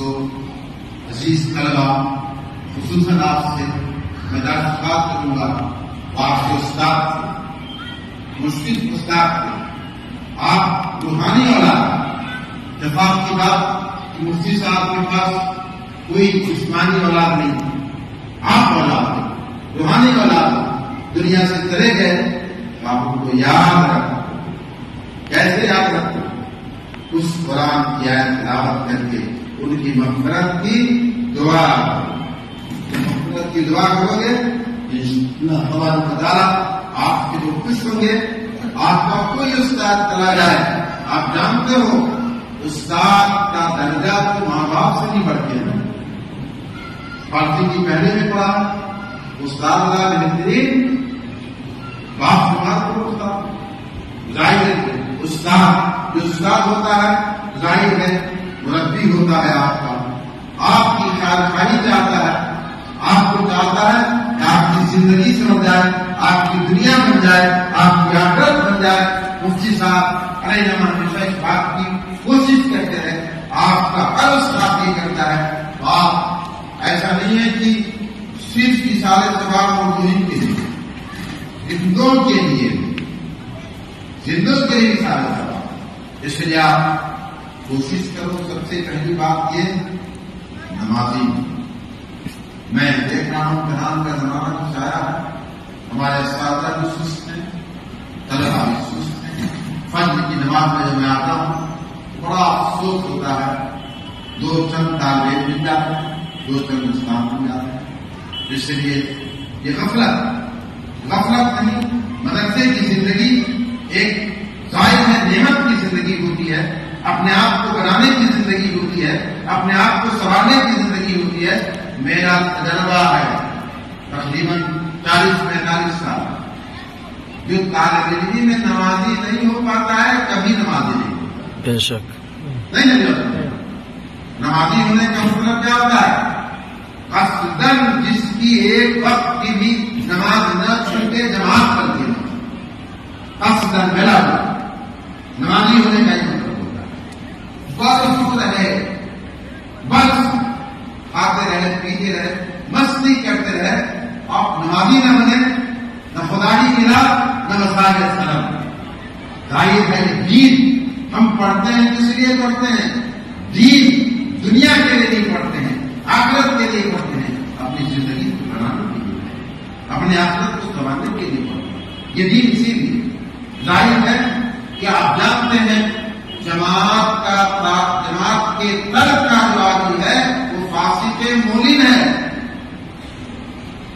دوستوں، عزیز طلبا، خصوصاً آپ سے میں درخواست کروں گا، آپ کے استاد سے، مشکل استاد سے، آپ روحانی اولاد، اتفاق کی بات کہ مفتی صاحب کے پاس کوئی جسمانی اولاد نہیں، آپ اولاد ہیں، روحانی اولاد دنیا سے چلے گئے، آپ ان کو یاد رکھو۔ کیسے یاد رکھو؟ اس قرآن کی آیت تلاوت کر کے ان کی مغفرت کی دعا، مغفرت کی دعا کرو گے، اللہ تعالیٰ آپ کے جو خوش ہوں گے۔ آپ کا کوئی استاد چلا جائے، آپ جانتے ہو استاد کا درجہ تو ماں باپ سے نہیں بڑھتے ہیں۔ فارسی کی پہلے میں پڑھا، استاد اللہ بہترین، باپ بات کو استاد ظاہر ہے، استاد جو استاد ہوتا ہے ظاہر ہے مربی ہوتا ہے آپ کا، آپ کی خیال خائی چاہتا ہے، آپ کو چاہتا ہے کہ آپ کی زندگی سمجھ جائے، آپ کی دنیا بن جائے، آپ کی آخرت بن جائے۔ مفتی صاحب علیہ رحمۃ ہمیشہ اس بات کی کوشش کرتے ہیں، آپ کا ہر استاد یہ کرتا ہے۔ تو آپ ایسا نہیں ہے کہ صرف کی سارے سوال موجود کے لیے، زندوں کے لیے، زندوں کے لیے سارے سوال، اس لیے آپ کوشش کرو۔ سب سے پہلی بات یہ نمازی، میں دیکھ رہا ہوں قرآن کا زمانہ کچھ آیا ہے، ہمارے اساتذہ بھی سست ہیں، طلبا بھی سست ہیں۔ فجر کی نماز میں جب میں آتا ہوں بڑا افسوس ہوتا ہے، دو چند طالب علم مل جاتے ہیں، دو چند استاد مل جاتے ہیں۔ اس لیے یہ غفلت نہیں، مدرسے کی زندگی ایک ظاہر ہے نعمت کی زندگی ہوتی ہے، اپنے آپ کو بنانے کی زندگی ہوتی ہے، اپنے آپ کو سنوارنے کی زندگی ہوتی ہے۔ میرا تجربہ ہے تقریباً 40-45 سال، جو طالب علم میں نمازی نہیں ہو پاتا ہے کبھی نمازی نہیں ہوتا، بے شک نہیں ہوتا۔ نمازی ہونے کا مطلب کیا ہوتا ہے؟ قصداً جس کی ایک وقت کی بھی نماز نہ چھوڑ کے جماعت کر دی، قصداً بلا نمازی ہونے کا یہ مطلب ہوتا ہے۔ بس رہے، بس کھاتے رہے، پیتے رہے، مستی کرتے رہے، آپ نمازی نہ بنے، نہ خدائی ملا، نہ مساجد سلام۔ ظاہر ہے یہ دین ہم پڑھتے ہیں، کس لیے پڑھتے ہیں؟ دین دنیا کے لیے نہیں پڑھتے ہیں، آخرت کے لیے پڑھتے ہیں، اپنی زندگی کو بنانے کے لیے، اپنے آخرت کو سنوارنے کے لیے پڑھتے ہیں۔ یہ دین اسی لیے ظاہر ہے کہ آپ جانتے ہیں جماعت کے ترک کا جو آدمی ہے وہ فاسق مولن ہے۔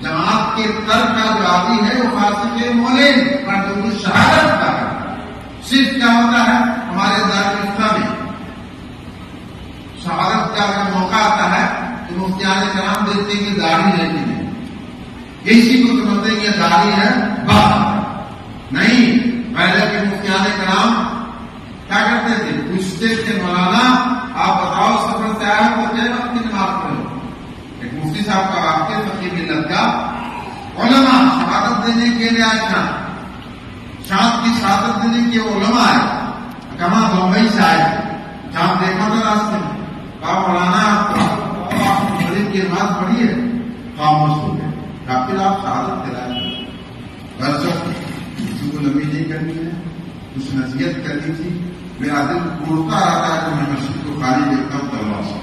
جماعت کے ترک کا جو آدمی ہے وہ فاسق مولن، پر شہادت کا صرف کیا ہوتا ہے ہمارے دارالفتہ میں شہادت کا موقع آتا ہے تو مفتیان کرام دیکھتے ہیں کہ داڑھی لیتے ہیں، اسی کو سمجھتے ہیں کہ داڑھی ہے بات نہیں۔ پہلے کے مفتیان کرام کیا کرتے تھے؟ پوچھتے تھے مولانا آپ بتاؤ سفر سے آیا تو کیا وقت کی نماز پڑھو؟ ایک مفتی صاحب کا واقعہ فقیر ملت کا، علماء شہادت دینے کے لیے آئے تھا، شام کی شہادت دینے کے علماء آئے، کہاں بمبئی سے آئے، جہاں دیکھا تھا راستے میں، کہا مولانا آپ مغرب کی نماز پڑھی ہے؟ خاموش ہو گئے، کہا پھر آپ شہادت دلائیں، بس کسی کو لمبی نہیں کرنی ہے، کچھ نصیحت کرنی تھی۔ میرا دل ٹوٹتا رہتا ہے کہ میں مسجد کو خالی دیکھتا ہوں طلبا سے،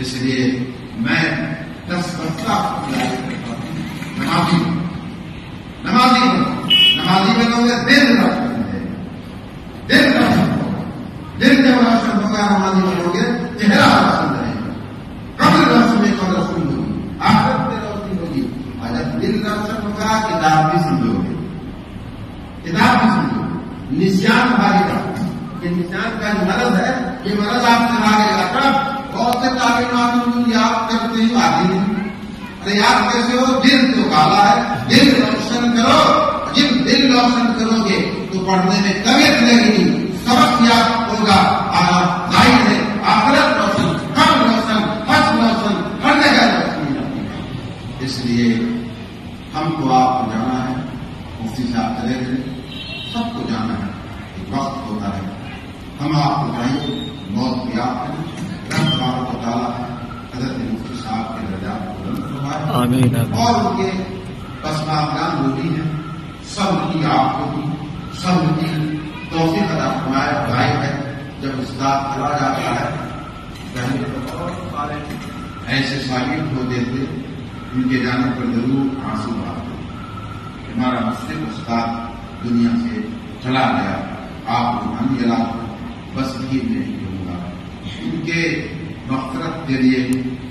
اس لیے میں 10 بچہ نمازی بنو گے، دل روشن ہے، دل روشن ہوگا، دل جب روشن ہوگا نمازی بنو گے، چہرہ روشن رہے گا، قبر روشن ہوگی، آخرت میں روشنی ہوگی، اور جب دل روشن ہوگا کتاب بھی سمجھو گے، کتاب بھی سمجھو گے۔ نسیان بھاری کا یہ نسیان کا جو مرض ہے یہ مرض آپ سے بھاگے گا، تب بہت سے تعلیم یاد کرتے ہی آتی نہیں، ارے یاد کیسے ہو؟ دل تو کالا ہے، دل روشن کرو، جب دل روشن کرو گے تو پڑھنے میں طبیعت لگے گی، سبق یاد ہوگا، ظاہر ہے آخرت روشن، قبر روشن، حج روشن، ہر جگہ روشنی ہوتی ہے۔ اس لیے ہم کو آپ کو جانا ہے، مفتی صاحب چلے گئے، سب کو جانا ہے، ایک وقت ہوتا ہے، ہم آپ کو چاہیے موت کی آپ کریں، رب تبارک و تعالیٰ آمین اور ان کے پسماندان وہ بھی ہیں، سب کی آپ کو بھی سب کی توفیق عطا فرمائے. ظاہر ہے جب استاد چلا جاتا ہے پہلے تو اور سارے ایسے ثابت ہوتے تھے، ان کے جانے پر ضرور آنسو آتے. ہمارا مشرق استاد دنیا سے چلا گیا، آپ کو ہم جلا بس یہ نہیں کروں گا. ان کے مغفرت کے لیے،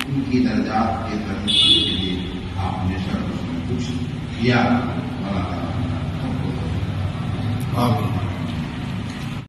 ان کی درجات کے ترقی کے لیے آپ نے سب کچھ کیا. آمین.